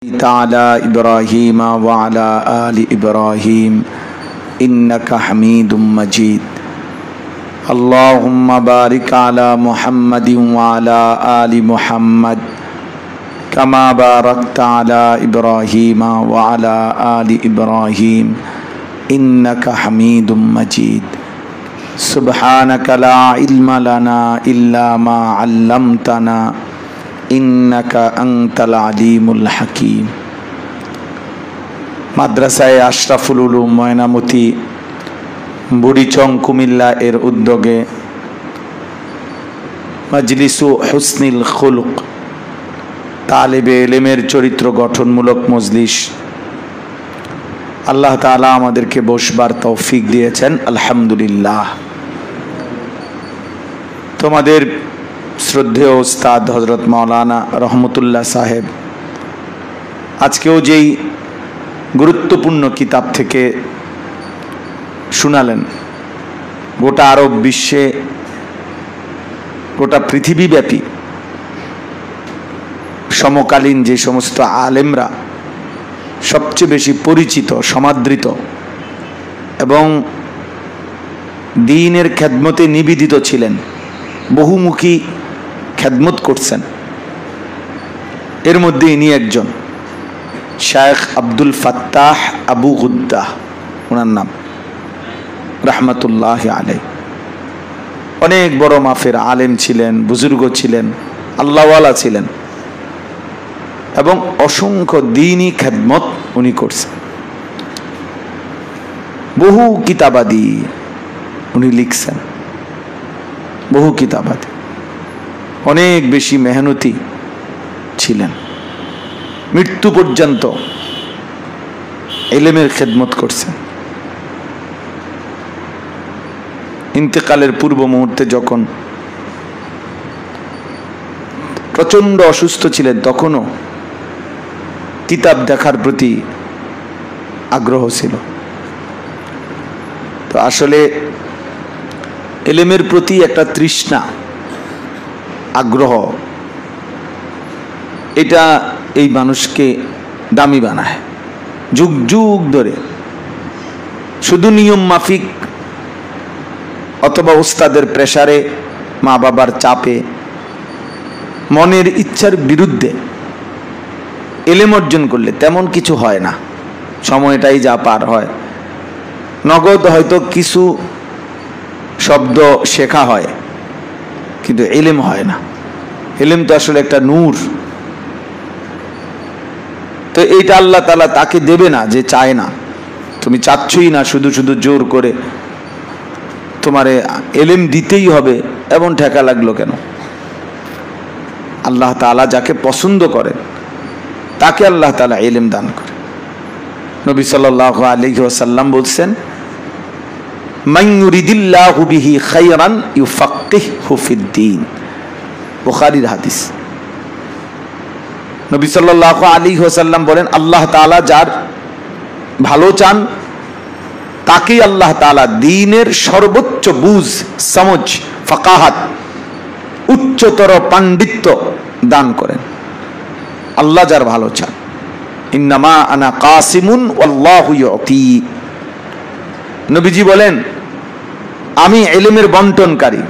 تعالى إبراهيم وعلى آل إبراهيم إنك حميد مجيد اللهم بارك على محمد وعلى آل محمد كما باركت على إبراهيم وعلى آل إبراهيم إنك حميد مجيد سبحانك لا علم لنا إلا ما علمتنا ইন্নাকা আনতাল আলিমুল হাকিম। মাদ্রাসায়ে আশরাফুল উলুম ময়নামতি বুড়িচং কুমিল্লা এর উদ্যোগে মাজলিসু হুসনিল খুলুক তালেবে ইলমের চরিত্র গঠনমূলক মজলিস আল্লাহ তাআলা আমাদেরকে বসবার তৌফিক দিয়েছেন, আলহামদুলিল্লাহ। তোমাদের শ্রদ্ধেয় উস্তাদ হযরত মাওলানা রহমতুল্লাহ সাহেব আজকেও যেই গুরুত্বপূর্ণ কিতাব থেকে শোনালেন, গোটা আরব বিশ্বে, গোটা পৃথিবীব্যাপী সমকালীন যে সমস্ত আলেমরা সবচেয়ে বেশি পরিচিত, সমাদৃত এবং দ্বীনের খেদমতে নিবেদিত ছিলেন, বহুমুখী খেদমত করছেন, এর মধ্যে ইনি একজন। শায়েখ আব্দুল ফাত্তাহ আবু গুদ্দাহ ওনার নাম, রহমতুল্লাহ আলাইহি। অনেক বড় মাফের আলেম ছিলেন, বুজুর্গ ছিলেন, আল্লাহওয়ালা ছিলেন এবং অসংখ্য দ্বীনি খেদমত উনি করছেন। বহু কিতাবাদি উনি লিখছেন, বহু কিতাবাদি, অনেক বেশি মেহনতি ছিলেন, মৃত্যু পর্যন্ত ইলমের খেদমত করছেন। ইন্তেকালের পূর্ব মুহূর্তে যখন প্রচন্ড অসুস্থ ছিলেন, তখনও কিতাব দেখার প্রতি আগ্রহ ছিল। তো আসলে ইলমের প্রতি একটা তৃষ্ণা, আগ্রহ, এটা এই মানুষকে দামি বানায়। যুগ যুগ ধরে শুধু নিয়ম মাফিক অথবা ওস্তাদের প্রেসারে, মা বাবার চাপে, মনের ইচ্ছার বিরুদ্ধে ইলম অর্জন করলে তেমন কিছু হয় না। সময়টাই যা পার হয়, নগদ হয়তো কিছু শব্দ শেখা হয়, কিন্তু ইলম হয় না। ইলম তো আসলে একটা নূর। তো এইটা আল্লাহ তাআলা তাকে দেবে না যে চায় না, তুমি চাচ্ছই না, শুধু শুধু জোর করে তোমারে ইলম দিতেই হবে, এমন ঠেকা লাগলো কেন? আল্লাহ তাআলা যাকে পছন্দ করেন তাকে আল্লাহ তাআলা ইলম দান করে। নবী সাল্লাল্লাহু আলাইহি ওয়াসাল্লাম বলছেন, মান ইউরিদিল্লাহু বিহি খায়রান ইউফাক্কিহহু ফিদ্দীন। বুখারীর হাদিস। নবী সাল্লাল্লাহু আলাইহি ওয়াসাল্লাম বলেন, আল্লাহ তাআলা যার ভালো চান তাকেই আল্লাহ তাআলা দ্বীনের সর্বোচ্চ বুঝ, সমঝ, ফাকাহাত, উচ্চতর পাণ্ডিত্য দান করেন। আল্লাহ যার ভালো চান। ইন্নামা আনা কাসিমুন ওয়াল্লাহু ইউতি। নবীজি বলেন, আমি ইলমের বন্টনকারী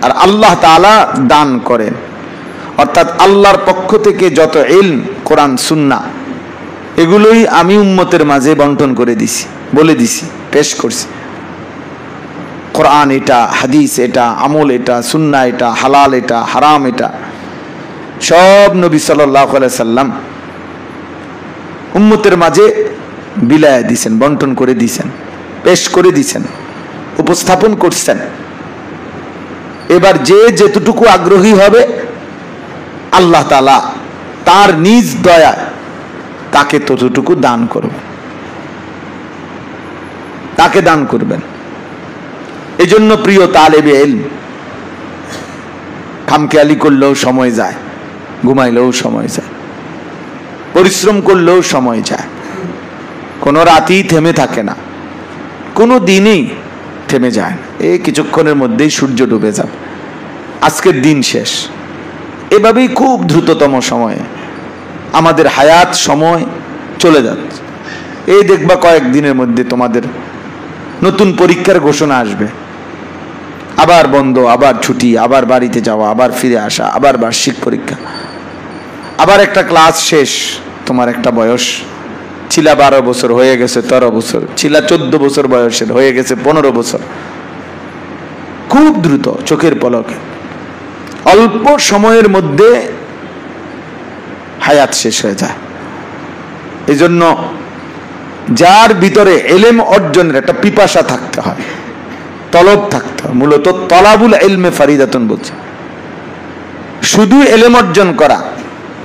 আর আল্লাহ তাআলা দান করেন। অর্থাৎ আল্লাহর পক্ষ থেকে যত ইলম, কোরআন, সুন্নাহ, এগুলোই আমি উম্মতের মাঝে বন্টন করে দিছি, বলে দিছি, পেশ করছি। কোরআন এটা, হাদিস এটা, আমল এটা, সুন্নাহ এটা, হালাল এটা, হারাম এটা, সব নবী সাল্লাল্লাহু আলাইহি সাল্লাম উম্মতের মাঝে বিলায় দিছেন, বন্টন করে দিছেন, পেশ করে দিছেন, উপস্থাপন করছেন। এবার যে যেতটুকু আগ্রহী হবে আল্লাহ তাআলা তার নিজ দয়া তাকে ততটুকু দান করবেন, তাকে দান করবেন। এজন্য প্রিয় তালেবে ইলম, খামখেয়ালি করলেও সময় যায়, ঘুমাইলেও সময় যায়, পরিশ্রম করলেও সময় যায়, কোনো রাতই থেমে থাকে না, কোনো দিনই থেমে যায় না। এই কিছুক্ষণের মধ্যেই সূর্য ডুবে যাবে, আজকের দিন শেষ। এভাবেই খুব দ্রুততম সময়ে আমাদের হায়াত সময় চলে যাচ্ছে। এই দেখবা কয়েকদিনের মধ্যে তোমাদের নতুন পরীক্ষার ঘোষণা আসবে, আবার বন্ধ, আবার ছুটি, আবার বাড়িতে যাওয়া, আবার ফিরে আসা, আবার বার্ষিক পরীক্ষা, আবার একটা ক্লাস শেষ। তোমার একটা বয়স ছিল 12 বছর, হয়ে গেছে 13 বছর, ছিল 14 বছর বয়সের, হয়ে গেছে 15 বছর। খুব দ্রুত, চোখের পলকে, অল্প সময়ের মধ্যে হায়াত শেষ হয়ে যায়। এই জন্য যার ভিতরে এলেম অর্জনের একটা পিপাসা থাকতে হয়, তলব থাকতে হয়। মূলত তলাবুল ইলমে ফারিদাতুন বলছে। শুধু এলেম অর্জন করা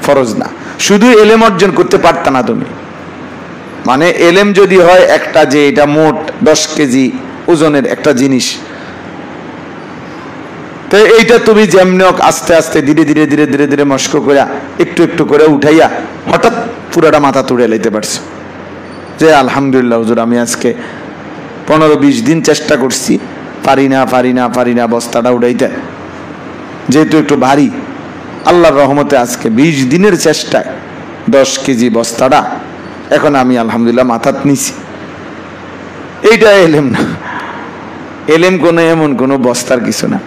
ফরজ না, শুধু এলেম অর্জন করতে পারতা না তুমি। মানে এলেম যদি হয় একটা, যে এটা মোট 10 কেজি ওজনের একটা জিনিস, তো এইটা তুমি যেমনি হোক আস্তে আস্তে ধীরে ধীরে ধীরে ধীরে ধীরে মস্ক করে একটু একটু করে উঠাইয়া হঠাৎ পুরাটা মাথা তুলে লইতে পারছো, যে আলহামদুলিল্লাহ হুজুর, আমি আজকে 15-20 দিন চেষ্টা করছি, পারি না বস্তাটা উঠাইতে, যেহেতু একটু ভারী। আল্লাহর রহমতে আজকে 20 দিনের চেষ্টায় 10 কেজি বস্তাটা এখন আমি আলহামদুলিল্লাহ মাথাত নিছি। এইটা এলেম না। এলেম কোনো এমন কোনো বস্তার কিছু না।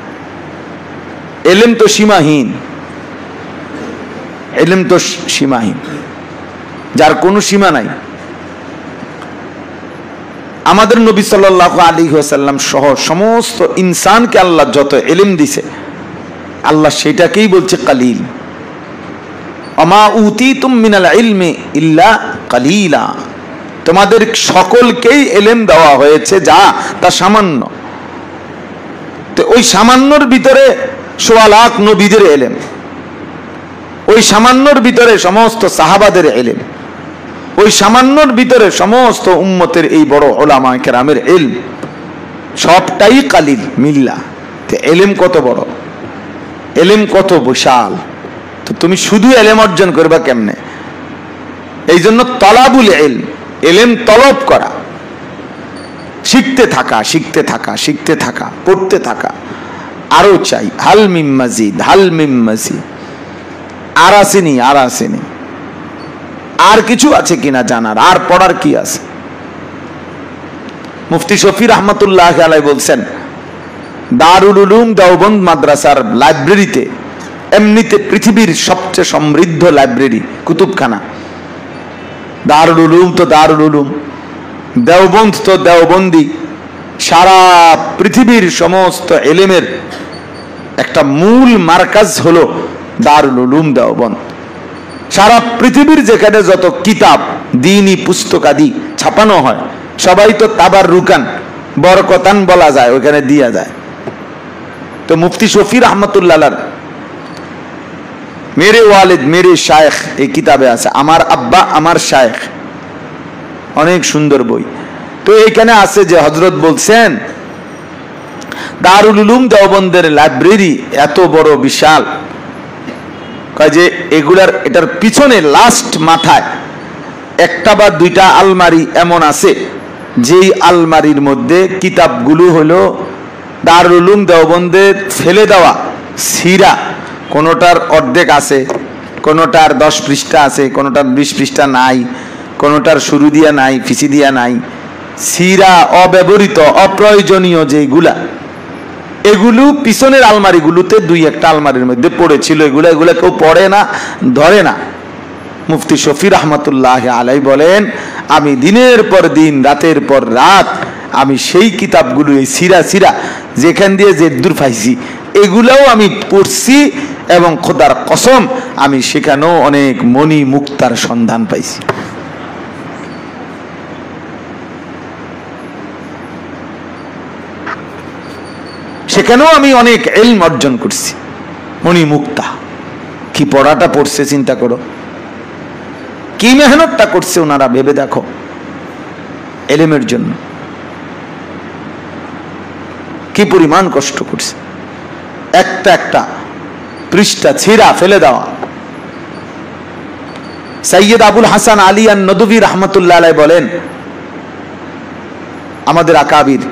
এলেম তো সীমাহীন, এলেম তো সীমাহীন, যার কোনো সীমা নাই। আমাদের নবী সাল্লাল্লাহু আলাইহি ওয়াসাল্লাম সহ সমস্ত ইনসানকে আল্লাহ যত এলেম দিছে, আল্লাহ সেটাকেই বলছে কালিল। আমা উতিতুম মিনাল ইলমি ইল্লা কালিলা, তোমাদের সকলকেই এলেম দেওয়া হয়েছে যা তা সামান্য। তো ওই সামান্যর ভিতরে 1.25 লাখ নবীদের এলেম, ওই সামান্যর ভিতরে সমস্ত সাহাবাদের এলেম, ওই সামান্যর ভিতরে সমস্ত উম্মতের এই বড় উলামা কেরামের ইলম, সবটাই কালিল মিল্লা। তো এলেম কত বড়, এলেম কত বিশাল। তো তুমি শুধু এলেম অর্জন করবা কেমনে? এই জন্য তলাবুল ইলম, এলেম তলব করা, শিখতে থাকা শিখতে থাকা শিখতে থাকা, পড়তে থাকা, আরো চাই, হাল মিম মাজিদ, হাল মিম মাজিদ, আর আসেনি, আর আসেনি, আর কিছু আছে কিনা জানার, আর পড়ার কি আছে। মুফতি শফি রহমতুল্লাহ আলাইহি বলছেন, দারুল উলুম দেওবন্দ মাদ্রাসার লাইব্রেরিতে, এমনিতে পৃথিবীর সবচেয়ে সমৃদ্ধ লাইব্রেরি, কুতুবখানা। দারুল উলুম তো দারুল উলুম, দেওবন্দ তো দেওবন্দি, সারা পৃথিবীর সমস্ত এলেমের একটা মূল মার্কাজ হলো দারুল উলুম দেওবন্দ। সারা পৃথিবীর যেখানে যত কিতাব, দ্বীনি পুস্তকাদি ছাপানো হয়, সবাই তো তাবার রুকান, বরকতান বলা যায়, ওখানে দিয়া যায়। তো মুফতি শফি রহমতুল্লাহ মেরে ওয়ালিদ মেরে শায়েখ এই কিতাবে আছে, আমার আব্বা আমার শায়েখ, অনেক সুন্দর বই। তো এইখানে আছে যে হযরত বলছেন, দারুল উলুম দেওবন্দের লাইব্রেরি এত বড় বিশাল, যে এগুলার এটার পিছনে লাস্ট মাথায় একটা বা দুইটা আলমারি এমন আছে, যেই আলমারির মধ্যে কিতাবগুলো হলো দারুল উলুম দেওবন্দের ফেলে দেওয়া সিরা। কোনোটার অর্ধেক আছে, কোনোটার 10 পৃষ্ঠা আছে, কোনোটার 20 পৃষ্ঠা নাই, কোনোটার শুরু দিয়া নাই, ফিসি দিয়া নাই, সিরা অব্যবহৃত অপ্রয়োজনীয় যেগুলা, এগুলো পিছনের আলমারিগুলোতে 2-1টা আলমারির মধ্যে পড়েছিল। এগুলা কেউ পড়ে না, ধরে না। মুফতি শফি রহমতুল্লাহ আলাইহি বলেন, আমি দিনের পর দিন, রাতের পর রাত, আমি সেই কিতাবগুলো, এই সিরা যেখান দিয়ে যে দূর পাইছি, এগুলাও আমি পড়ছি, এবং খোদার কসম আমি সেখানেও অনেক মণি মুক্তার সন্ধান পাইছি। সেখানেও আমি অনেক ইলম অর্জন করছি, মণি মুক্তা। কি পড়াটা পড়ছে চিন্তা করো, কি মেহনতটা করছে ওনারা, ভেবে দেখো ইলমের জন্য কি পরিমাণ কষ্ট করছে। একটা একটা পৃষ্ঠা ছিঁড়া ফেলে দেওয়া। সৈয়দ আবুল হাসান আলী আন-নদভী রহমতুল্লাহ আলাইহি বলেন, আমাদের আকাবির,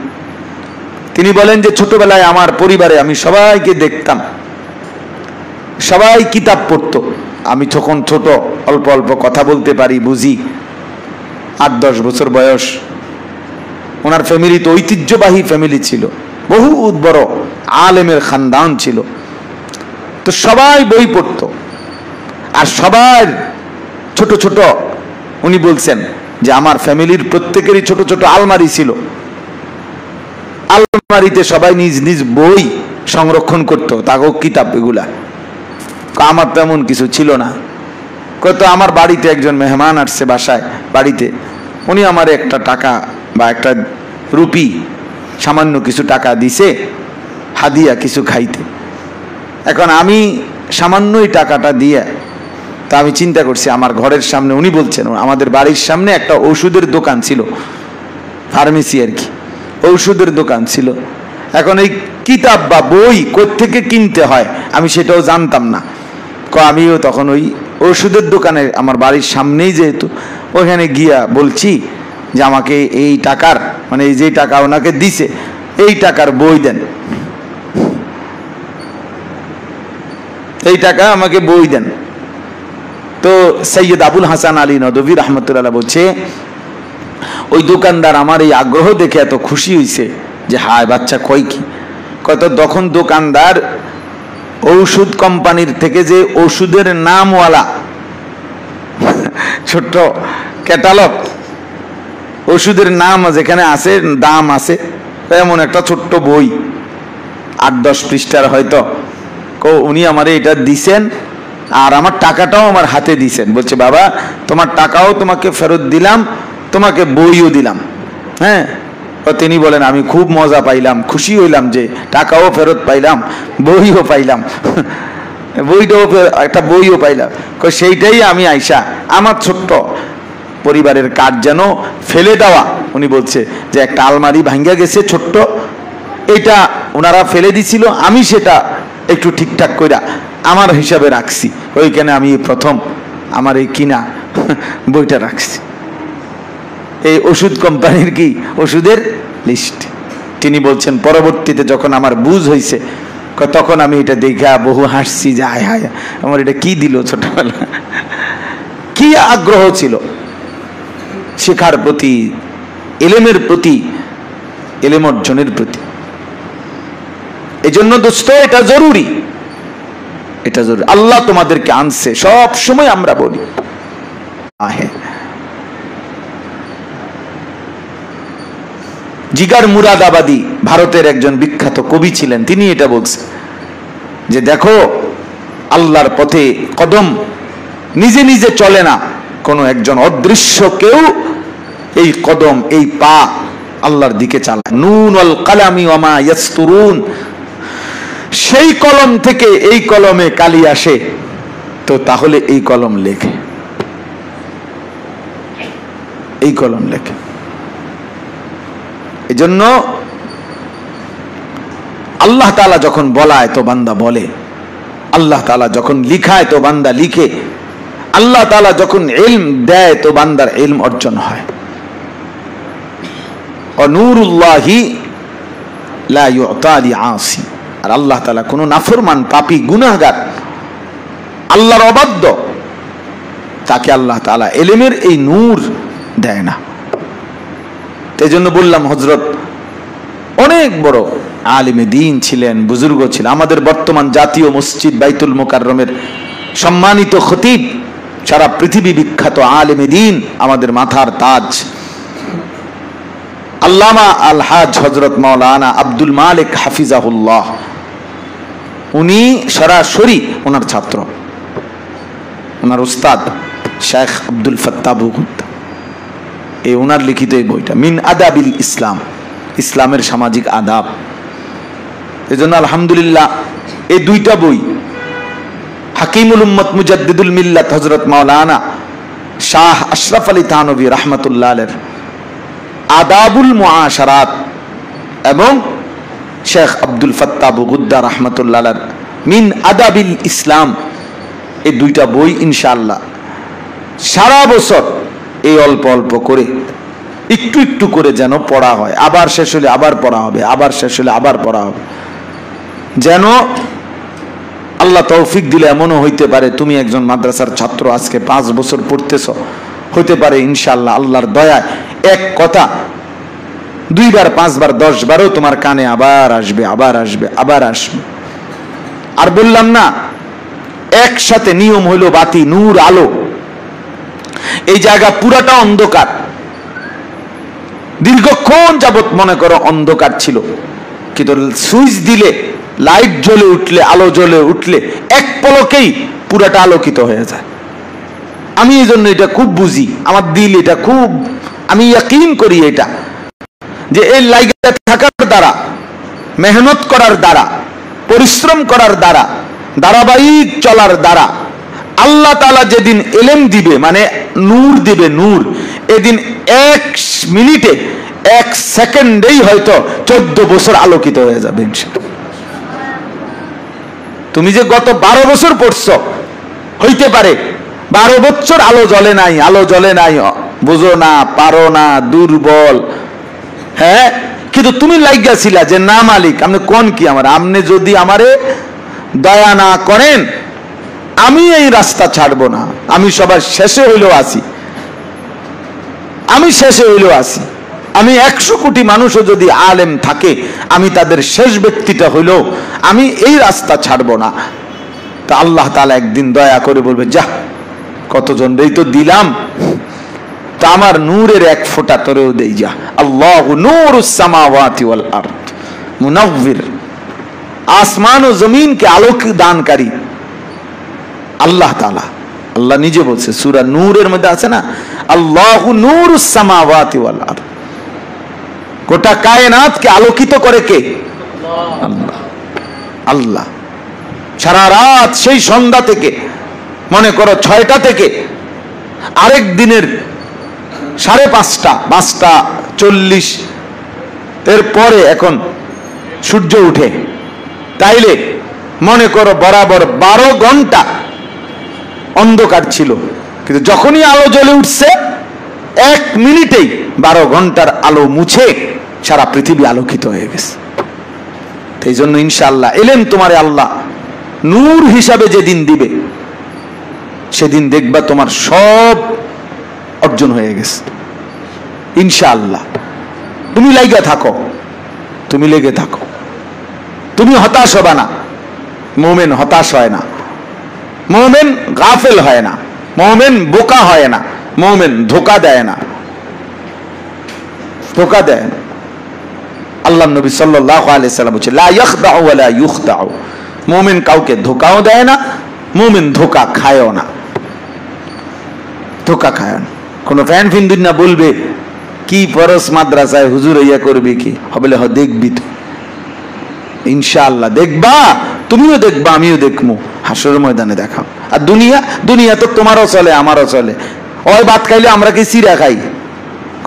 তিনি বলেন যে ছোটবেলায় আমার পরিবারে আমি সবাইকে দেখতাম, সবাই কিতাব পড়তো, আমি তখন ছোট, অল্প অল্প কথা বলতে পারি, বুঝি, 8-10 বছর বয়স। ওনার ফ্যামিলি তো ঐতিহ্যবাহী ফ্যামিলি ছিল, বহু বড় আলেমের খানদান ছিল। তো সবাই বই পড়তো, আর সবার ছোট ছোট, উনি বলছেন যে আমার ফ্যামিলির প্রত্যেকেরই ছোট ছোট আলমারি ছিল। আলমারিতে সবাই নিজ নিজ বই সংরক্ষণ করতো, তাগো কিতাব এগুলা। আমার তেমন কিছু ছিল না। কত আমার বাড়িতে একজন মেহমান আসছে বাসায়, বাড়িতে উনি আমার একটা টাকা বা একটা রুপি, সামান্য কিছু টাকা দিছে হাদিয়া কিছু খাইতে। এখন আমি সামান্যই টাকাটা দিয়ে, তা আমি চিন্তা করছি আমার ঘরের সামনে, উনি বলছেন আমাদের বাড়ির সামনে একটা ওষুধের দোকান ছিল, ফার্মেসি আর কি, ঔষধের দোকান ছিল। এখন এই কিতাব বা বই কোত্থেকে কিনতে হয় আমি সেটাও জানতাম না। আমিও তখন ওই ওষুধের দোকানে, আমার বাড়ির সামনেই যেহেতু, ওখানে গিয়া বলছি যে আমাকে এই টাকার, মানে এই যে টাকা ওনাকে দিছে এই টাকার বই দেন, এই টাকা আমাকে বই দেন। তো সৈয়দ আবুল হাসান আলী নদভী রহমতুল্লাহ বলছে ওই দোকানদার আমার এই আগ্রহ দেখে এত খুশি হয়েছে যে হায় বাচ্চা কই কি, কত তখন দোকানদার ঔষধ কোম্পানির থেকে যে ওষুধের নামওয়ালা ছোট্ট ক্যাটালগ, ওষুধের নাম যেখানে আছে, দাম আছে, এমন একটা ছোট্ট বই 8-10 পৃষ্ঠার হয়তো, উনি আমারে এটা দিছেন আর আমার টাকাটাও আমার হাতে দিছেন। বলছে বাবা তোমার টাকাও তোমাকে ফেরত দিলাম, তোমাকে বইও দিলাম। হ্যাঁ, তিনি বলেন আমি খুব মজা পাইলাম, খুশি হইলাম যে টাকাও ফেরত পাইলাম, বইও পাইলাম, বইটাও একটা বইও পাইলাম। সেইটাই আমি আইসা আমার ছোট্ট পরিবারের কাজ যেন ফেলে দেওয়া, উনি বলছে যে একটা আলমারি ভাঙ্গা গেছে ছোট্ট, এটা ওনারা ফেলে দিছিল, আমি সেটা একটু ঠিকঠাক কইরা আমার হিসাবে রাখছি, ওইখানে আমি প্রথম আমার এই কিনা বইটা রাখছি, এই ওষুধ কোম্পানির কি ওষুধের লিস্ট। তিনি বলছেন পরবর্তীতে যখন আমার বুঝ হয়েছে তখন আমি এটা দেখা বহু হাসছি যে হায় হায় আমার এটা কি দিল, ছোটবেলা কি আগ্রহ ছিল শেখার প্রতি, এলেমের প্রতি, এলেম অর্জনের প্রতি। এই জন্য দোস্ত এটা জরুরি, এটা জরুরি। আল্লাহ তোমাদেরকে আনছে, সব সময় আমরা বলি জিগার মুরাদাবাদী ভারতের একজন বিখ্যাত কবি ছিলেন, তিনি এটা বলছেন যে দেখো আল্লাহর পথে কদম নিজে নিজে চলে না, কোনো একজন অদৃশ্য কেউ এই কদম, এই পা আল্লাহর দিকে চালায়। নুন ওয়াল কালামি ওয়া মা ইয়াসতুরুন, সেই কলম থেকে এই কলমে কালি আসে, তো তাহলে এই কলম লেখে, এই কলম লেখে। এজন্য আল্লাহ তাআলা যখন বলায় তো বান্দা বলে, আল্লাহ তাআলা যখন লিখায় তো বান্দা লিখে, আল্লাহ তাআলা যখন ইলম দেয় তো বান্দার ইলম অর্জন হয়। নূরুল্লাহি লা ইউতা লিআসি, আর আল্লাহ তাআলা কোন নাফরমান পাপী গুনাহগার আল্লাহর অবাধ্য তাকে আল্লাহ তাআলা ইলমের এই নূর দেয় না। এই জন্য বললাম হযরত অনেক বড় আলিমে দ্বীন ছিলেন, বুজুর্গ ছিলেন। আমাদের বর্তমান জাতীয় মসজিদ বাইতুল মুকাররমের সম্মানিত খতিব, সারা পৃথিবী বিখ্যাত আলিমে দ্বীন, আমাদের মাথার তাজ আল্লামা আল হাজ হযরত মাওলানা আব্দুল মালিক হাফিজাহুল্লাহ, উনি সরাসরি ওনার ছাত্র, ওনার উস্তাদ শেখ আব্দুল ফাত্তাহ বুগুদ্দা, এই ওনার লিখিত এই বইটা মিন আদাবিল ইসলাম, ইসলামের সামাজিক আদাব। এজন্য আলহামদুলিল্লাহ এই দুইটা বই হাকিমুল উম্মত মুজাদ্দিদুল মিল্লাত হযরত মাওলানা শাহ আশরাফ আলী থানভী রাহমাতুল্লাহ আলাইহির আদাবুল মুআশারাত এবং শেখ আব্দুল ফাত্তাহ বুগুদ্দা রাহমাতুল্লাহ আলাইহির মিন আদাবিল ইসলাম, এই দুইটা বই ইনশাআল্লাহ সারা বছর এই অল্প অল্প করে একটু একটু করে যেন পড়া হয়, আবার শেষ হলে আবার পড়া হবে, আবার শেষ হলে আবার পড়া হবে, যেন আল্লাহ তৌফিক দিলে এমনও হইতে পারে তুমি একজন মাদ্রাসার ছাত্র, আজকে 5 বছর পড়তেছ, হইতে পারে ইনশাআল্লাহ আল্লাহর দয়ায় এক কথা 2 বার 5 বার 10 বারও তোমার কানে আবার আসবে, আবার আসবে, আবার আসবে। আর বললাম না, একসাথে নিয়ম হইল বাতি, নূর, আলো। এই জায়গা পুরাটা অন্ধকার, দীর্ঘক্ষণ যাবত মনে করো অন্ধকার ছিল, কিন্তু সুইচ দিলে লাইট জ্বলে উঠলে, আলো জ্বলে উঠলে এক পলকেই পুরাটা আলোকিত হয়ে যায়। আমি এই জন্য এটা খুব বুঝি, আমার দিল এটা খুব, আমি ইয়াকিন করি এটা, যে এই লাইটটা থাকার দ্বারা, মেহনত করার দ্বারা, পরিশ্রম করার দ্বারা, ধারাবাহিক চলার দ্বারা আল্লাহ তাআলা যেদিন ইলম দিবে, মানে নূর দিবে, নূর, এদিন 1 মিনিটে 1 সেকেন্ডেই হয়তো 14 বছর আলোকিত হয়ে যাবে ইনশাআল্লাহ। তুমি যে গত 12 বছর পড়ছো, হইতে পারে 12 বছর আলো জ্বলে নাই, আলো জ্বলে নাই, বুঝো না, পারো না, দুর্বল, হ্যাঁ, কিন্তু তুমি লাইগাছিলা যে না মালিক আপনি কোন কি আমার, আপনি যদি আমারে দয়া না করেন আমি এই রাস্তা ছাড়বো না, আমি সবার শেষে হইলেও আসি, আমি শেষে হইলেও আসি, আমি 100 কোটি মানুষও যদি আলেম থাকে আমি তাদের শেষ ব্যক্তিটা হইলেও আমি এই রাস্তা ছাড়বো না। তা আল্লাহ তাআলা একদিন দয়া করে বলবে, যা কতজনই তো দিলাম, তা আমার নূরের 1 ফোঁটা তোরেও দেই, যা। আল্লাহু নূরুস সামাওয়াতি ওয়াল আরদ মুনাওয়ির, আসমান ও জমিন কে আলোক দানকারী আল্লাহ তাআলা। আল্লাহ নিজে বলছে সূরা নূরের মধ্যে আছে না, আল্লাহু নূরুস সামাওয়াতি ওয়াল আরদ, গোটা কায়নাতকে আলোকিত করে কে? আল্লাহ। আল্লাহ সারা রাত সেই সন্ধ্যা থেকে মনে করো 6টা থেকে আরেক দিনের 5:30, 5:40 এর পরে এখন সূর্য উঠে, তাইলে মনে করো বরাবর 12 ঘন্টা অন্ধকার ছিল, কিন্তু যখনই আলো জ্বলে উঠছে 1 মিনিটেই 12 ঘন্টার আলো মুছে সারা পৃথিবী আলোকিত হয়ে গেছে। এই জন্য ইনশাআল্লাহ ইলম তোমারে আল্লাহ নূর হিসাবে যেদিন দিবে সেদিন দেখবা তোমার সব অর্জন হয়ে গেছে ইনশাআল্লাহ। তুমি লাইগা থাকো, তুমি লেগে থাকো, তুমি হতাশ হবে না। মুমিন হতাশ হয় না, মুমিন গাফেল হয় না, মুমিন বোকা হয় না, মুমিন ধোঁকা দেয় না, ধোঁকা দেয় না। আল্লাহ নবী সাল্লাল্লাহু আলাইহি সাল্লাম বলেছেন, লা ইয়াখদাউ ওয়া লা ইখদাউ, মুমিন কাউকে ধোঁকাও দেয় না, মুমিন ধোঁকা খায়ও না, ধোঁকা খায় না। কোন ফ্যান ফিন্দুন না বলবে কি পরশ মাদ্রাসায় হুজুর ইয়া করবে কি হবে, দেখবি তো ইনশাআল্লাহ, দেখবা, তুমিও দেখবা, আমিও দেখবো, হাসরের ময়দানে দেখাও। আর দুনিয়া তো তোমারও চলে আমারও চলে। ওই ভাত খাইলে আমরা কি চিড়া খাই,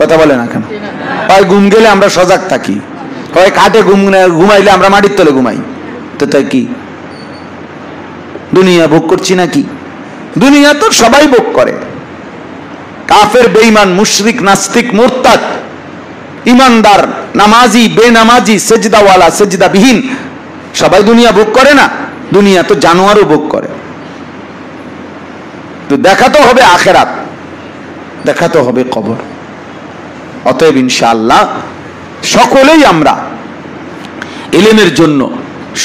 কথা বলে না কেন? ওই ঘুম গেলে আমরা সজাগ থাকি, ওই খাটে ঘুমাইলে আমরা মাটির তলে ঘুমাই, তো তাই কি দুনিয়া ভোগ করছি নাকি? দুনিয়া তো সবাই ভোগ করে, কাফের, বেঈমান, মুশরিক, নাস্তিক, মুরতাদ, ইমানদার, নামাজি, বেনামাজি, সেজদাওয়ালা, সেজদাবিহীন, সবাই দুনিয়া ভোগ করে না? দুনিয়া তো জানোয়ারও ভোগ করে। তো দেখাতে হবে আখেরাত, দেখাতে হবে কবর। অতএব ইনশাআল্লাহ সকলেই আমরা ইলমের জন্য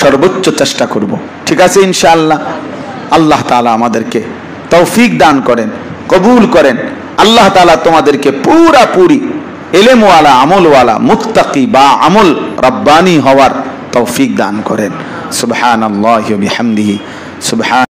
সর্বোচ্চ চেষ্টা করব, ঠিক আছে ইনশাআল্লাহ। আল্লাহ তাআলা আমাদেরকে তৌফিক দান করেন, কবুল করেন। আল্লাহ তাআলা তোমাদেরকে পুরাপুরি ইলমওয়ালা, আমলওয়ালা, মুত্তাকি বা আমল রব্বানি হওয়ার তৌফিক দান করেন। সুবহানাল্লাহি ওয়া বিহামদিহি, সুবহান